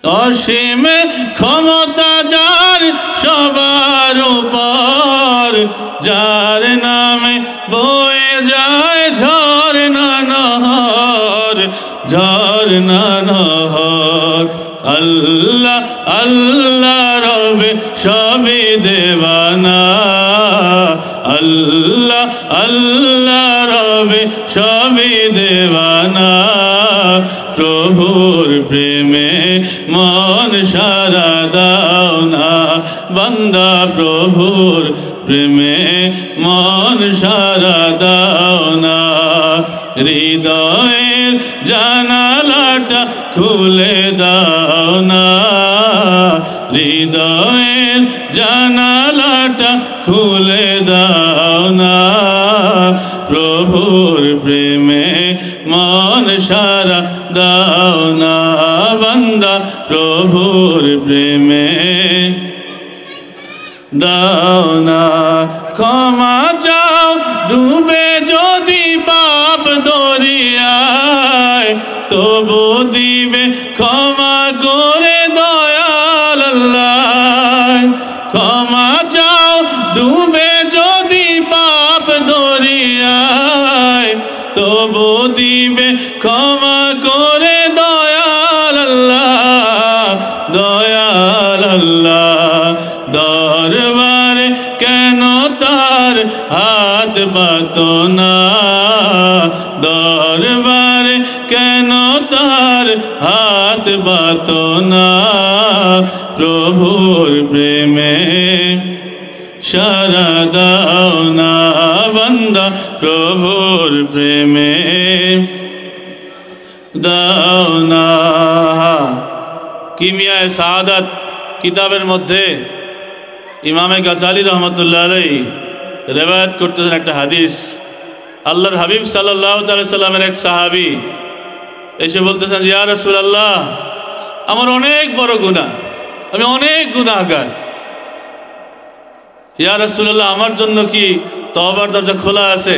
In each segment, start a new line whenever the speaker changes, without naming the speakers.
অসীম ক্ষমতা যার সবার উপর, যার নামে বয়ে যায় ঝরনা নহর, ঝরনা নহর। আল্লাহ আল্লাহ রবে সবই দেওয়ানা, আল্লাহ আল্লাহ রবে সবই দেওয়ানা। প্রভুর প্রেমে মন সারা দাও না বান্দা, প্রভুর প্রেমে মন সারা দাও না। হৃদয়ের জানালাটা খুলে দাও না, হৃদয়ের জানালাটা খুলে দাও না। প্রভুর প্রেমে মন সারা দাও না বান্দা, প্রভুর প্রেমে দাও না। ক্ষমা চাও ডুবে যদি পাপ দরিয়ায়, তবু দিবে ক্ষমা করে দয়াল আল্লাহ। ক্ষমা চাও ডুবে যদি পাপ দরিয়ায়, তবু দিবে ক্ষমা করে দয়াল আল্লাহ, দয়াল আল্লাহ। দরবারে কেন তার হাত পাতো না, দরবারে কেন তার হাত পাতো না। প্রভুর প্রেমে সারা দাও না বান্দা, প্রভুর প্রেমে দাও না। কিমিয়ায়ে সাআদাত কিতাবের মধ্যে ইমামে গাজালি রহমতুল্লাহ আলাইহি রেওয়ায়াত করতেছেন একটা হাদিস। আল্লাহর হাবিব সাল্লাল্লাহু আলাইহি সাল্লামের এক সাহাবী এসে বলতেছেন, ইয়া রাসূলুল্লাহ, আমার অনেক বড় গুনাহ, আমি অনেক গুনাহগার। ইয়া রাসূলুল্লাহ, আমার জন্য কি তওবার দরজা খোলা আছে?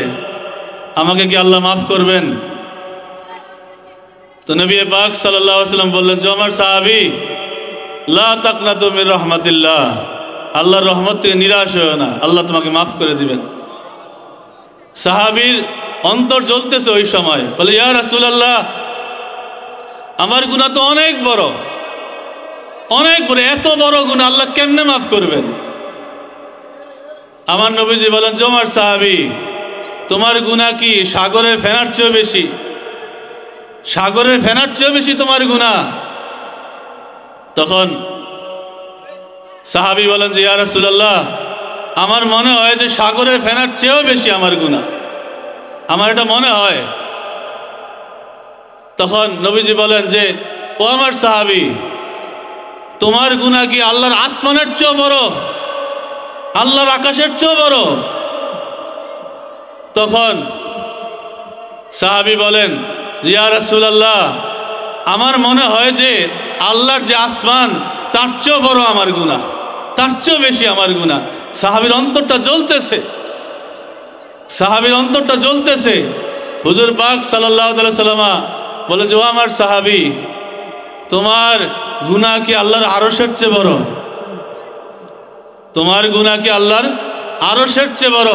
আমাকে কি আল্লাহ মাফ করবেন? তো নবী পাক সাল্লাল্লাহু আলাইহি ওয়াসাল্লাম বললেন, যে আমার সাহাবী, লা তাকনাতু মির রাহমাতিল্লাহ, আল্লাহর রহমত থেকে নিরাশ হয়ো না, আল্লাহ তোমাকে মাফ করে দিবেন। সাহাবীর অন্তর জ্বলতেছে ওই সময়, বলে, ইয়া রাসূলুল্লাহ, আমার গুনাহ তো অনেক বড়, অনেক বড়, এত বড় গুনাহ আল্লাহ কেমনে মাফ করবেন? আমার নবীজি বলেন, যে আমার সাহাবী, তোমার গুনাহ কি সাগরের ফেনার চেয়ে বেশি? সাগরের ফেনার চেয়ে বেশি তোমার গুনাহ? তখন সাহাবী বলেন, যে ইয়া রাসূলুল্লাহ, আমার মনে হয় যে সাগরের ফেনার চেয়েও বেশি আমার গুনাহ, আমার এটা মনে হয়। তখন নবীজি বলেন, যে ও আমার সাহাবী, তোমার গুনাহ কি আল্লাহর আসমানের চেয়েও বড়, আল্লাহর আকাশের চেয়েও বড়? তখন সাহাবী বলেন, যে ইয়া রাসূলুল্লাহ, আমার মনে হয় যে আল্লাহর যে আসমান তার চেয়েও বড় আমার গুনাহ, তার চেয়েও বেশি আমার গুনাহ। সাহাবীর অন্তরটা জ্বলতেছে, সাহাবীর অন্তরটা জ্বলতেছে। হুজুর পাক সাল্লাল্লাহু আলাইহি সাল্লাম বলে, যে ও আমার সাহাবী, তোমার গুনাহ কি আল্লাহর আরশের চেয়ে বড়? তোমার গুনাহ কি আল্লাহর আরশের চেয়ে বড়?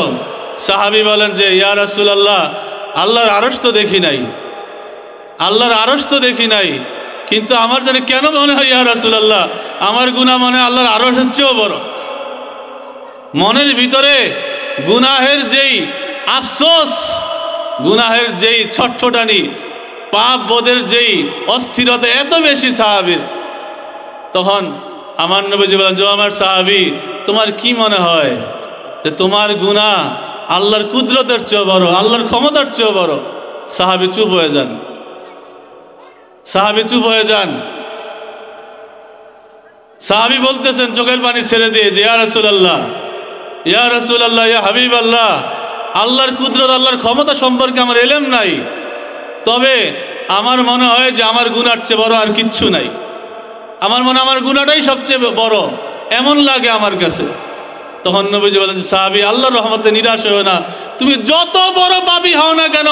সাহাবী বলেন, যে ইয়া রাসূলুল্লাহ, আল্লাহর আরশ তো দেখি নাই, আল্লাহর আরশ তো দেখি নাই, কিন্তু আমার জানি কেন মনে হয় ইয়া রাসূলুল্লাহ, আমার গুনাহ মনে আল্লাহর আরশের চেয়েও বড়। মনের ভিতরে গুনাহের যেই আফসোস, গুনাহের যেই ছটফটানি, পাপ বোধের যেই অস্থিরতা এত বেশি সাহাবীর। তখন আমার নবীজি বলেন, যে আমার সাহাবী, তোমার কি মনে হয় যে তোমার গুনাহ আল্লাহর কুদরতের চেয়েও বড়, আল্লাহর ক্ষমতার চেয়েও বড়? সাহাবী চুপ হয়ে যান, সাহাবী চুপ হয়ে যান। সাহাবী বলতেছেন চোখের পানি ছেড়ে দিয়ে, যে ইয়া রাসূলুল্লাহ, ইয়া রাসূলুল্লাহ, ইয়া হাবিবাল্লাহ, আল্লাহর কুদরত, আল্লাহর ক্ষমতা সম্পর্কে আমার ইলম নাই, তবে আমার মনে হয় যে আমার গুনার চেয়ে বড় আর কিচ্ছু নাই, আমার মনে আমার গুনাহটাই সবচেয়ে বড়, এমন লাগে আমার কাছে। তখন নবীজি বলেন, সাহাবী, আল্লাহর রহমতে নিরাশ হও না, তুমি যত বড় পাপী হও না কেন,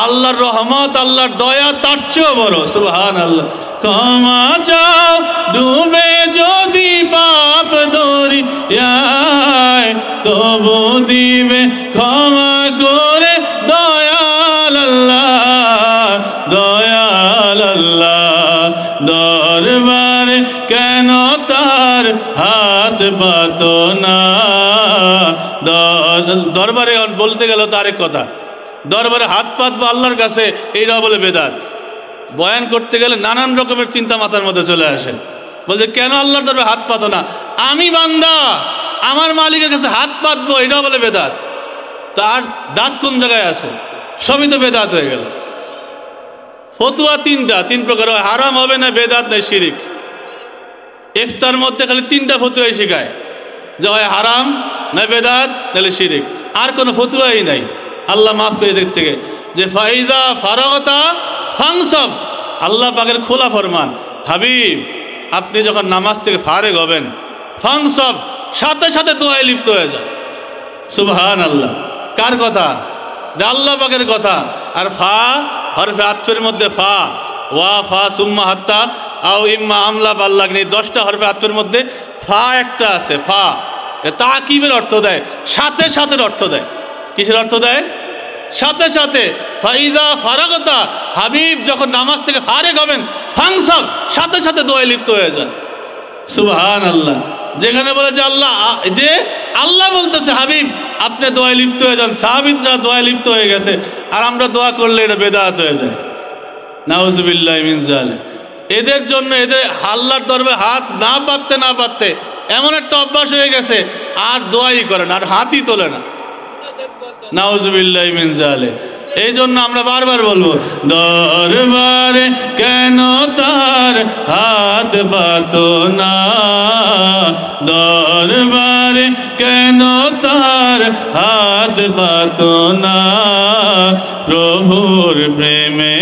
আল্লাহর রহমত, আল্লাহর দয়া তার চেয়েও বড়। সুবহানাল্লাহ। ক্ষমা চাও দিবে ক্ষমা করে দয়াল আল্লাহ, দয়াল আল্লাহ। দরবারে কেন তার হাত পাতো না? দরবারে বলতে গেল তো আরেক কথা, দরবারে হাত পাতবো আল্লাহর কাছে, এইটা বলে বেদাত। বয়ান করতে গেলে নানান রকমের চিন্তা মাথার মধ্যে চলে আসে, বলছে কেন আল্লাহর দরবারে হাত পাতো না? আমি বান্দা, আমার মালিকের কাছে হাত পাতবো, এটাও বলে বেদাত। তার দাঁত কোন জায়গায় আছে? সবই তো বেদাত হয়ে গেল। ফতুয়া তিন প্রকার হয়, হারাম হবে না, বেদাত নাই, শিরিক। ইফতার মধ্যে খালি 3টা ফতুয়াই শেখায়, যে হয় হারাম, না বেদাত, নাহলে শিরিক। আর কোনো ফতুয়াই নাই। আল্লাহ মাফ করে দিক থেকে যে ফাইদা ফারাগতা ফাংসব, আল্লাহ পাকের খোলা ফরমান, হাবিব আপনি যখন নামাজ থেকে ফারেগ হবেন, ফাংসব, সাথে সাথে দোয়ায় লিপ্ত হয়ে যান। সুবহান আল্লাহ। কার কথা? আল্লাহ পাকের কথা। আর ফা হরফে আতফের মধ্যে ফা, ওয়া ফা সুম্মা হাত্তা আও ইম্মা আমলা বাল্লাগনি, 10টা হরফে আতফের মধ্যে ফা একটা আছে। ফা তাকিবের অর্থ দেয়, সাথে সাথে অর্থ দেয়। কিসের অর্থ দেয়? সাথে সাথে। ফাইদা ফারাগতা, হাবিব যখন নামাজ থেকে ফারেগ হবেন, ফাংসব, সাথে সাথে দোয়ায় লিপ্ত হয়ে যান। সুবহান আল্লাহ। যেখানে বলে যে আল্লাহ বলতেছে হাবিব আপনি দোয়ায় লিপ্ত হয়ে যান, সাহাবীরা দোয়ায় লিপ্ত হয়ে গেছে, আর আমরা দোয়া করলে এটা বেদাত হয়ে যায়। নাউজুবিল্লাহি মিন যালিক। এদের জন্য এদের আল্লাহর দরবারে হাত না পাততে এমন একটা অভ্যাস হয়ে গেছে, আর দোয়াই করে না, আর হাতই তোলে না। নাউজুবিল্লাহি মিন যালিক। এই জন্য আমরা বারবার বলবো, দরবারে কেন তার হাত পাতো না? দরবারে কেন তার হাত পাতো না? প্রভুর প্রেমে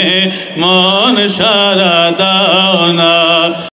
মন সারা দাও না।